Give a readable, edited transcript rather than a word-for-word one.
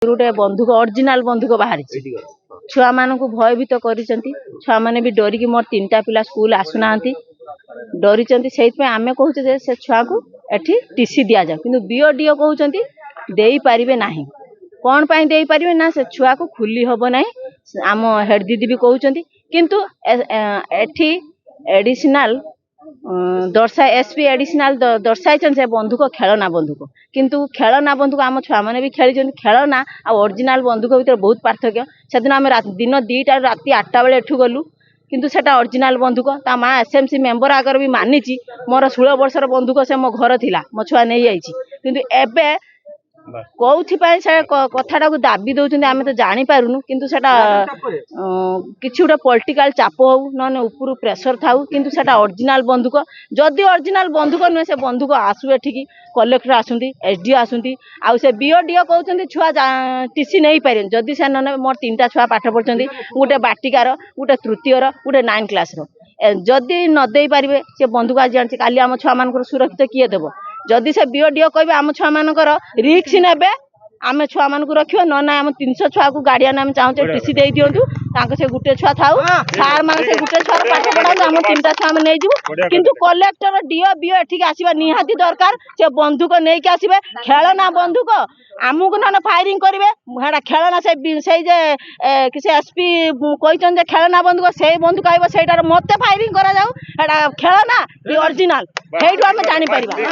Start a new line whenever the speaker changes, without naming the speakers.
गोटे बंधुक ओरिजिनल बंधुक बाहरी छुआ मान भयभीत कर छुआ मैंने भी डरिकी मोर 3टा पिला स्कूल आसुना डरी से आम कहूँ से छुआ को एठी टीसी दि जाऊ कि बीओडीओ कहते दे पारे ना कौन पाई दे पारे ना से छुआ को खुली हम ना आम हेड दीदी भी कहते किंतु एठी एडिशनल दर्शा एसपी एडिशनल दर्शाई से बंधुक खेलना बंधुक किंतु खेलना बंधुक आम छुआ मैंने भी खेली खेलना आ ओरिजिनल बंधुक भीतर बहुत पार्थक्य से दिन आम दिन 2टा राति 8टा बेले एठू गलु किंतु सेटा ओरिजिनल बंधुक ता माँ एसएमसी मेंबर आगर भी मानिची मोर 16 वर्षर बंधुक से मो घर थिला मो छुआ नहीं जाइछि किंतु एबे कौथिपाई से कथाटा को दाबी दौरान आम तो जापारूनु किंतु सेटा किसी गोटे पॉलिटिकल चाप हो न ऊपर प्रेसर थाऊ किंतु सेटा ओरिजिनल बंधुक जदि ओरिजिनल बंधुक नुहे से बंधुक आसू एठिकी कलेक्टर आसुंती एसडीओ आसुंती आउ से बीओडीओ कहते छुआ टीसी नहीं पारे जदि से न मोर 3टा छुआ पाठ पढ़ते गोटे बाटिकार गोटे तृतीयर गोटे 9 क्लास जदि नदे पारे से बंधुक आज जानी काली आम छुआ मान सुरक्षित किए देव जदि से बीओडीओ कहे आम छुआ मानकर रिक्स नेबे आम छुआ मान रखियो न ना आम 300 छुआ को गार्डियन आम चाहते टीसी दे दिंतु से गुटे छुआ थाऊ सार मान से गुटे छुआ पाठ पढ़ा आम 3टा छुआ नहीं जीवु किंतु कलेक्टर डीओ बीओ एठिक आसवा निहाती दरकार से बंधुक नहीं आसबे खेलना बंधुक आमको ना फायरिंग करेंगे खेलना से एसपी कहते खेलना बंधुक से बंधुक आईब से मत फायरिंग करा खेलना कि ओरिजिनल से आम जापर।